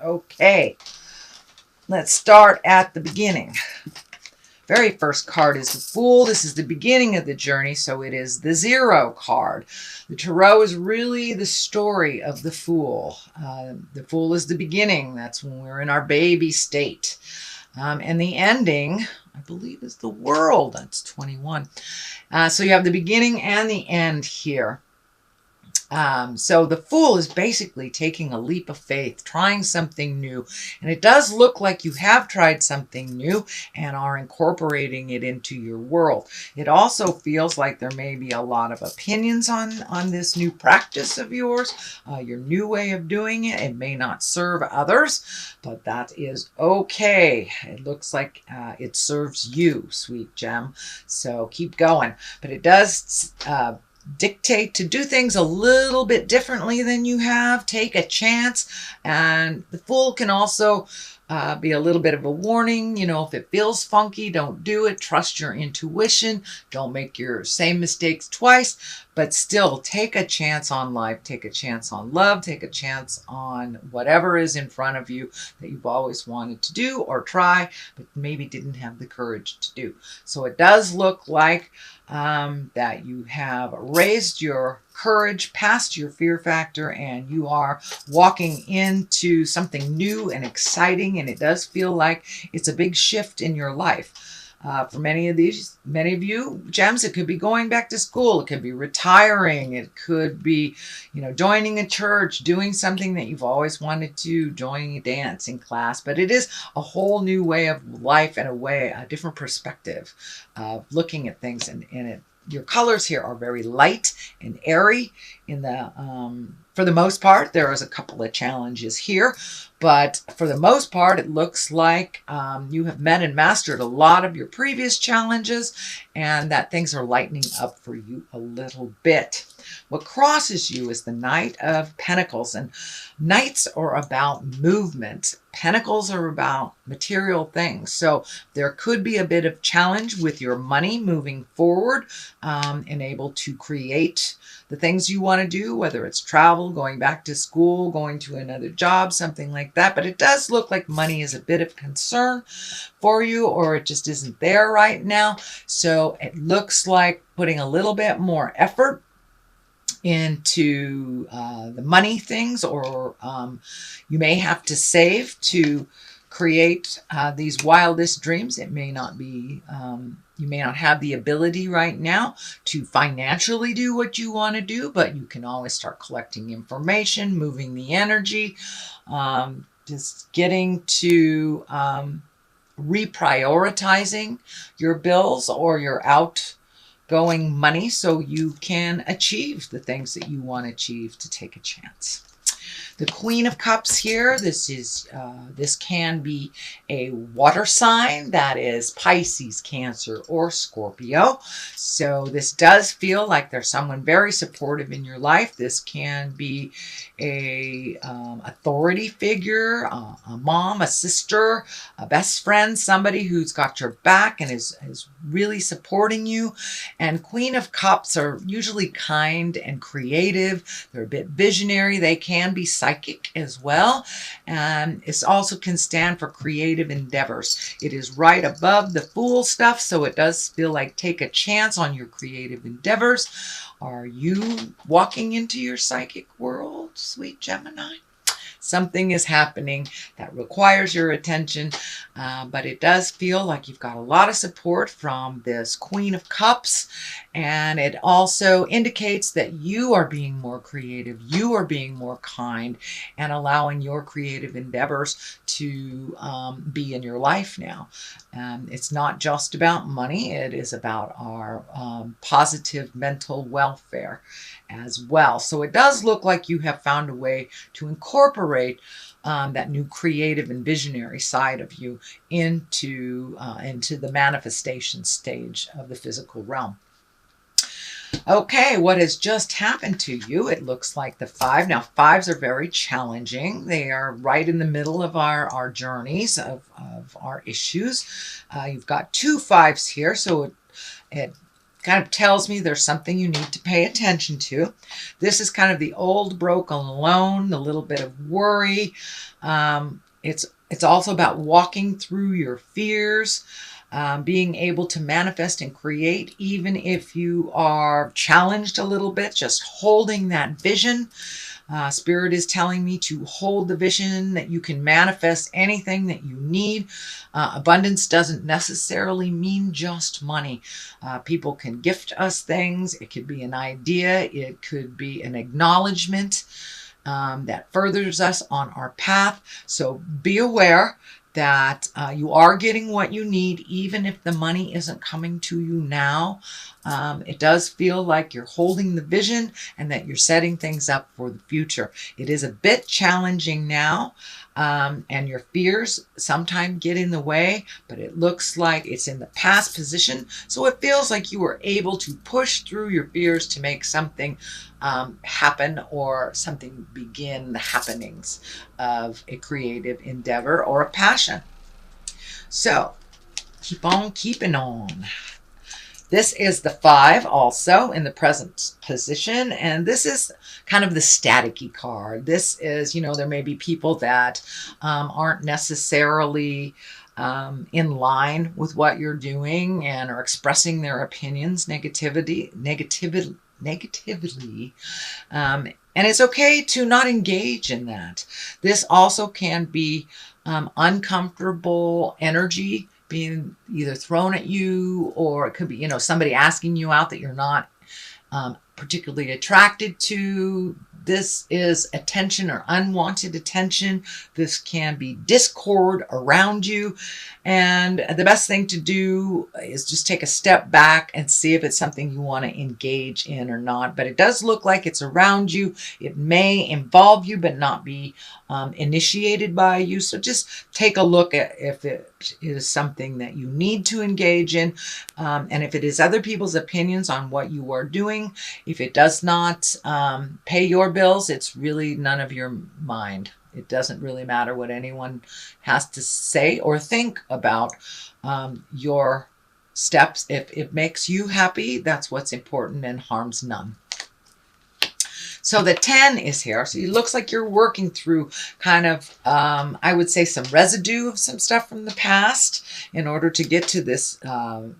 Okay, let's start at the beginning. Very first card is the Fool. This is the beginning of the journey, so it is the 0 card. The Tarot is really the story of the Fool. The Fool is the beginning. That's when we're in our baby state. And the ending, I believe, is the World. That's 21. So you have the beginning and the end here. So the Fool is basically taking a leap of faith, trying something new. And it does look like you have tried something new and are incorporating it into your world. It also feels like there may be a lot of opinions on this new practice of yours, your new way of doing it. It may not serve others, but that is okay. It looks like it serves you, sweet gem. So keep going. But it does dictate to do things a little bit differently than you have. Take a chance. And the Fool can also be a little bit of a warning. You know, if it feels funky, don't do it. Trust your intuition. Don't make your same mistakes twice. But still, take a chance on life. Take a chance on love. Take a chance on whatever is in front of you that you've always wanted to do or try, but maybe didn't have the courage to do. So it does look like that you have raised your courage past your fear factor and you are walking into something new and exciting, and it does feel like it's a big shift in your life. For many of you, gems, it could be going back to school. It could be retiring. It could be, joining a church, doing something that you've always wanted to, joining a dancing class. But it is a whole new way of life and a different perspective of looking at things. And your colors here are very light and airy. For the most part, there is a couple of challenges here, but for the most part, it looks like you have met and mastered a lot of your previous challenges and that things are lightening up for you a little bit. What crosses you is the Knight of Pentacles, and Knights are about movement. Pentacles are about material things. So there could be a bit of challenge with your money moving forward and able to create the things you want to do, whether it's travel, going back to school, going to another job, something like that. But it does look like money is a bit of concern for you, or it just isn't there right now. So it looks like putting a little bit more effort into the money things, or you may have to save to create these wildest dreams. It may not be, you may not have the ability right now to financially do what you want to do, but you can always start collecting information, moving the energy, just getting to reprioritizing your bills or your outgoing money so you can achieve the things that you want to achieve to take a chance. The Queen of Cups here, this can be a water sign, that is Pisces, Cancer, or Scorpio. So this does feel like there's someone very supportive in your life. This can be a authority figure, a mom, a sister, a best friend, somebody who's got your back and is really supporting you. And Queen of Cups are usually kind and creative. They're a bit visionary. They can be psychic as well. And it also can stand for creative endeavors. It is right above the Fool stuff, so it does feel like take a chance on your creative endeavors. Are you walking into your psychic world, sweet Gemini? Something is happening that requires your attention, but it does feel like you've got a lot of support from this Queen of Cups, and it also indicates that you are being more creative, you are being more kind, and allowing your creative endeavors to be in your life now. It's not just about money, it is about our positive mental welfare as well. So it does look like you have found a way to incorporate that new creative and visionary side of you into the manifestation stage of the physical realm. Okay, what has just happened to you? It looks like the 5. Now, 5s are very challenging. They are right in the middle of our journeys, of our issues. You've got 2 5s here, so it kind of tells me there's something you need to pay attention to. This is kind of the old broken alone, the little bit of worry. It's also about walking through your fears, being able to manifest and create, even if you are challenged a little bit, just holding that vision. Spirit is telling me to hold the vision that you can manifest anything that you need. Abundance doesn't necessarily mean just money. People can gift us things. It could be an idea. It could be an acknowledgement that furthers us on our path. So be aware that you are getting what you need, even if the money isn't coming to you now. It does feel like you're holding the vision and that you're setting things up for the future. It is a bit challenging now, and your fears sometimes get in the way, but it looks like it's in the past position. So it feels like you were able to push through your fears to make something happen, or something begin the happenings of a creative endeavor or a passion. So keep on keeping on. This is the 5 also in the present position, and this is kind of the staticky card. This is, there may be people that aren't necessarily in line with what you're doing and are expressing their opinions negatively. And it's okay to not engage in that. This also can be uncomfortable energy being either thrown at you, or it could be, somebody asking you out that you're not particularly attracted to. This is attention or unwanted attention. This can be discord around you. And the best thing to do is just take a step back and see if it's something you want to engage in or not. But it does look like it's around you. It may involve you, but not be initiated by you. So just take a look at if it is something that you need to engage in. And if it is other people's opinions on what you are doing, if it does not pay your bills, it's really none of your mind. It doesn't really matter what anyone has to say or think about your steps. If it makes you happy, that's what's important and harms none. So the 10 is here. So it looks like you're working through kind of, I would say, some residue of some stuff from the past in order to get to this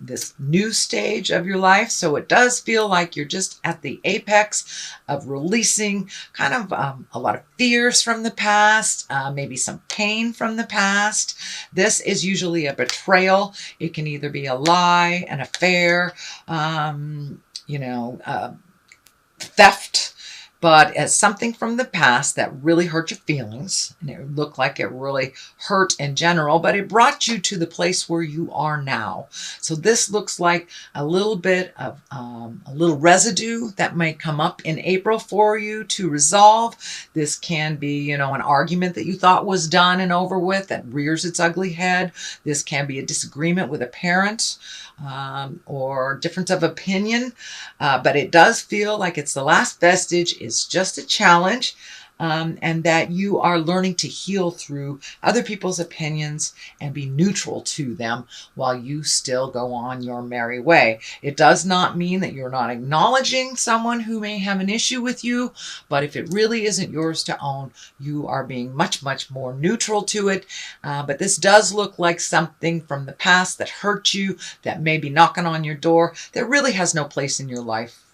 this new stage of your life. So it does feel like you're just at the apex of releasing kind of a lot of fears from the past, maybe some pain from the past. This is usually a betrayal. It can either be a lie, an affair, theft, but as something from the past that really hurt your feelings, and it looked like it really hurt in general, but it brought you to the place where you are now. So this looks like a little bit of a little residue that may come up in April for you to resolve. This can be, an argument that you thought was done and over with that rears its ugly head. This can be a disagreement with a parent, or difference of opinion, but it does feel like it's the last vestige. It's just a challenge, and that you are learning to heal through other people's opinions and be neutral to them while you still go on your merry way. It does not mean that you're not acknowledging someone who may have an issue with you, but if it really isn't yours to own, you are being much, much more neutral to it. But this does look like something from the past that hurt you, that may be knocking on your door, that really has no place in your life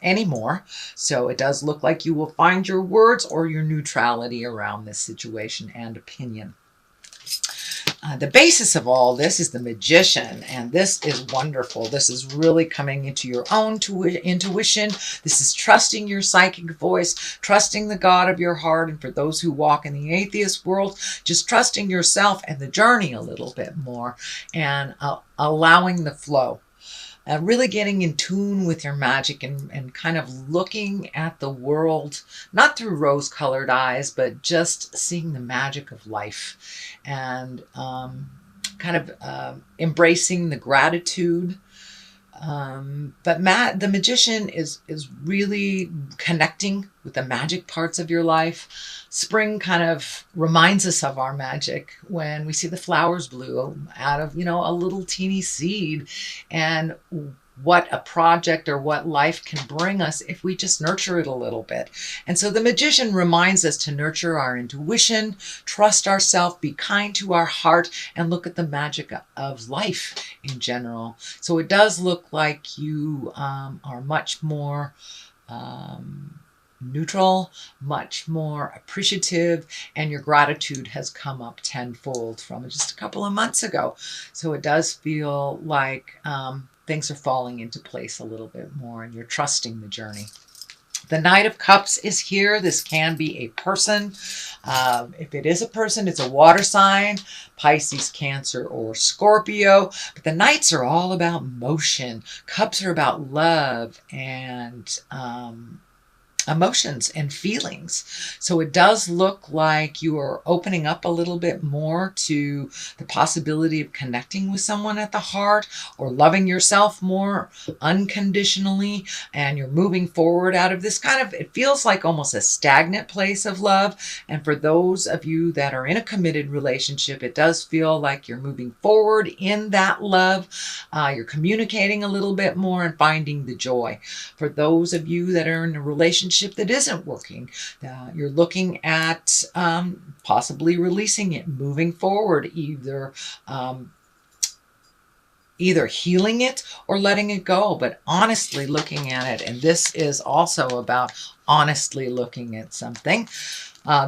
anymore. So it does look like you will find your words or your neutrality around this situation and opinion. The basis of all this is the Magician, and this is wonderful. This is really coming into your own intuition. This is trusting your psychic voice, trusting the God of your heart, and for those who walk in the atheist world, just trusting yourself and the journey a little bit more, and allowing the flow. Really getting in tune with your magic, and kind of looking at the world, not through rose-colored eyes, but just seeing the magic of life, and kind of embracing the gratitude. But the Magician is really connecting with the magic parts of your life. Spring kind of reminds us of our magic when we see the flowers bloom out of, a little teeny seed. And what a project or what life can bring us if we just nurture it a little bit. And so the Magician reminds us to nurture our intuition, trust ourselves, be kind to our heart, and look at the magic of life in general. So it does look like you are much more neutral, much more appreciative, and your gratitude has come up tenfold from just a couple of months ago. So it does feel like things are falling into place a little bit more and you're trusting the journey. The Knight of Cups is here. This can be a person. If it is a person, it's a water sign, Pisces, Cancer, or Scorpio. But the Knights are all about motion. Cups are about love and emotions and feelings. So it does look like you are opening up a little bit more to the possibility of connecting with someone at the heart or loving yourself more unconditionally, and you're moving forward out of this kind of, it feels like almost a stagnant place of love. And for those of you that are in a committed relationship, it does feel like you're moving forward in that love. You're communicating a little bit more and finding the joy. For those of you that are in a relationship that isn't working, you're looking at possibly releasing it, moving forward, either healing it or letting it go, but honestly looking at it. And this is also about honestly looking at something.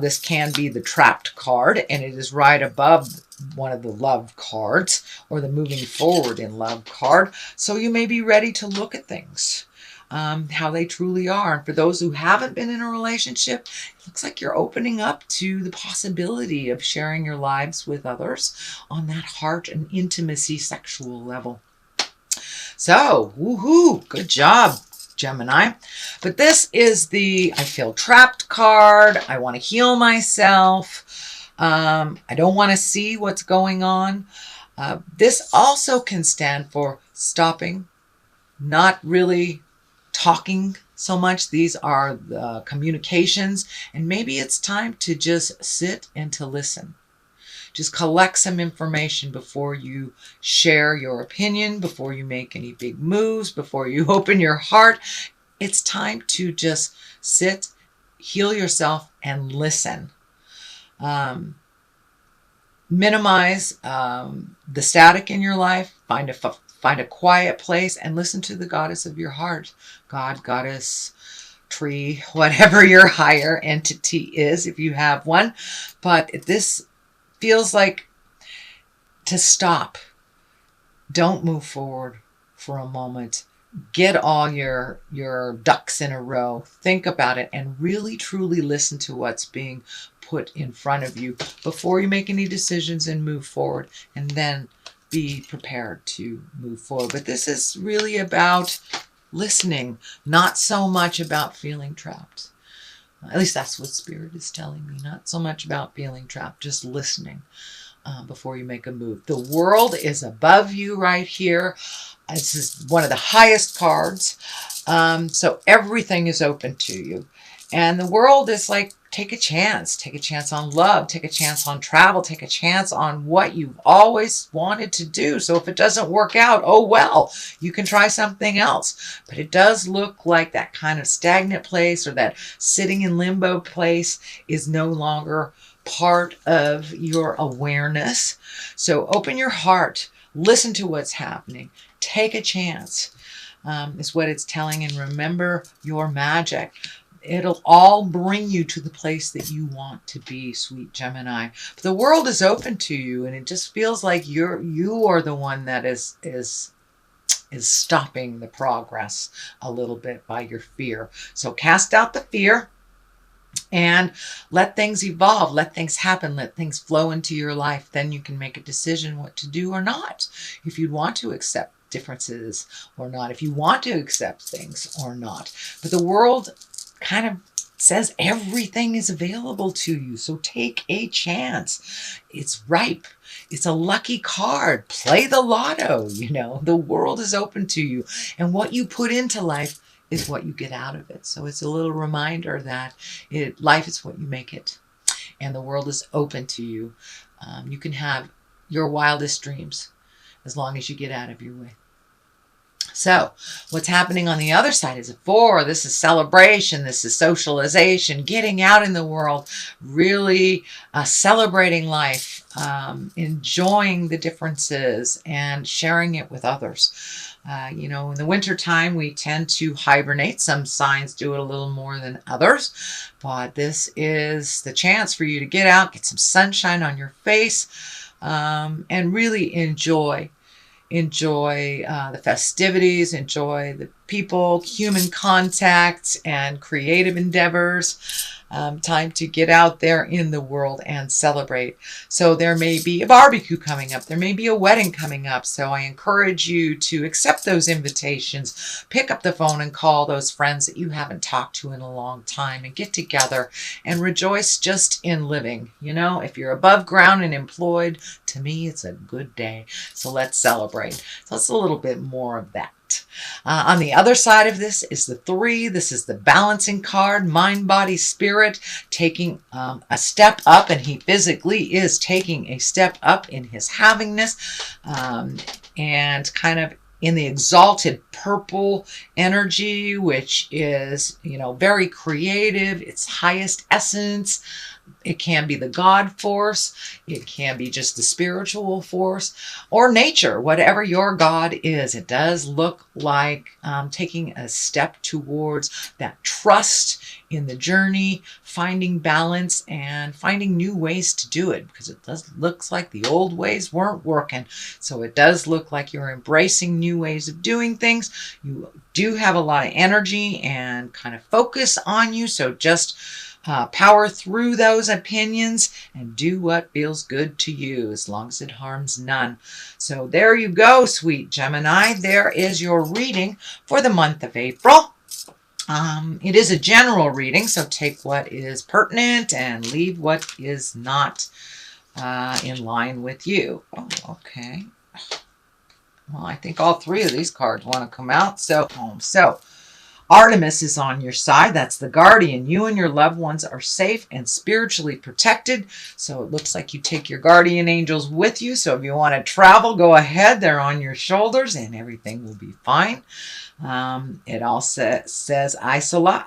This can be the Trapped card, and it is right above one of the Love cards or the Moving Forward in Love card. So you may be ready to look at things how they truly are. And for those who haven't been in a relationship, it looks like you're opening up to the possibility of sharing your lives with others on that heart and intimacy sexual level. So, woohoo, good job, Gemini. But this is the I feel trapped card. I want to heal myself. I don't want to see what's going on. This also can stand for stopping, not really talking so much. These are the communications, and maybe it's time to just sit and to listen. Just collect some information before you share your opinion, before you make any big moves, before you open your heart. It's time to just sit, heal yourself, and listen. Minimize the static in your life. Find a quiet place and listen to the goddess of your heart. God, goddess, tree, whatever your higher entity is, if you have one. But this feels like to stop. Don't move forward for a moment. Get all your ducks in a row. Think about it and really truly listen to what's being put in front of you before you make any decisions and move forward, and then be prepared to move forward. But this is really about listening, not so much about feeling trapped. At least that's what Spirit is telling me. Not so much about feeling trapped, just listening before you make a move. The World is above you right here. This is one of the highest cards. So everything is open to you. And the World is like, take a chance. Take a chance on love. Take a chance on travel. Take a chance on what you've always wanted to do. So if it doesn't work out, oh well, you can try something else. But it does look like that kind of stagnant place or that sitting in limbo place is no longer part of your awareness. So open your heart. Listen to what's happening. Take a chance is what it's telling. And remember your magic. It'll all bring you to the place that you want to be, sweet Gemini. But the World is open to you, and it just feels like you are the one that is stopping the progress a little bit by your fear. So cast out the fear and let things evolve, let things happen, let things flow into your life. Then you can make a decision what to do or not. If you want to accept differences or not, if you want to accept things or not. But the World kind of says everything is available to you. So take a chance. It's ripe. It's a lucky card. Play the lotto. The World is open to you. And what you put into life is what you get out of it. So it's a little reminder that life is what you make it. And the World is open to you. You can have your wildest dreams as long as you get out of your way. So what's happening on the other side is a 4. This is celebration. This is socialization, getting out in the world, really celebrating life, enjoying the differences and sharing it with others. In the wintertime, we tend to hibernate. Some signs do it a little more than others, but this is the chance for you to get out, get some sunshine on your face, and really enjoy the festivities, enjoy the people, human contact, and creative endeavors. Time to get out there in the world and celebrate. So there may be a barbecue coming up. There may be a wedding coming up. So I encourage you to accept those invitations. Pick up the phone and call those friends that you haven't talked to in a long time and get together and rejoice just in living. If you're above ground and employed, to me, it's a good day. So let's celebrate. So it's a little bit more of that. On the other side of this is the 3. This is the balancing card, mind, body, spirit, taking a step up, and he physically is taking a step up in his havingness, and kind of in the exalted purple energy, which is, very creative, its highest essence. It can be the God force. It can be just the spiritual force or nature, whatever your God is. It does look like taking a step towards that trust in the journey, finding balance and finding new ways to do it, because it looks like the old ways weren't working. So it does look like you're embracing new ways of doing things. You do have a lot of energy and kind of focus on you. So just power through those opinions and do what feels good to you, as long as it harms none. So there you go, sweet Gemini. There is your reading for the month of April. It is a general reading, so take what is pertinent and leave what is not in line with you. Oh, okay. Well, I think all 3 of these cards want to come out. So Artemis is on your side. That's the guardian. You and your loved ones are safe and spiritually protected. So it looks like you take your guardian angels with you. So if you want to travel, go ahead. They're on your shoulders and everything will be fine. It also says isolate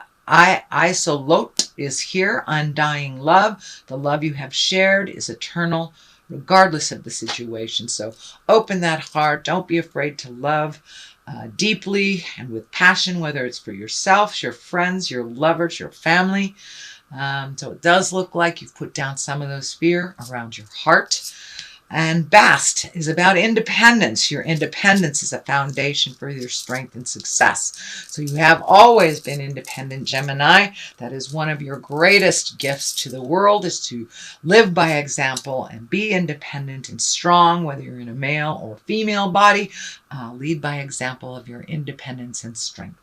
is here. Undying love. The love you have shared is eternal, regardless of the situation. So open that heart. Don't be afraid to love deeply and with passion, whether it's for yourself, your friends, your lovers, your family. So it does look like you've put down some of those fear around your heart. And Bast is about independence. Your independence is a foundation for your strength and success. So you have always been independent, Gemini. That is one of your greatest gifts to the world, is to live by example and be independent and strong, whether you're in a male or female body. Lead by example of your independence and strength.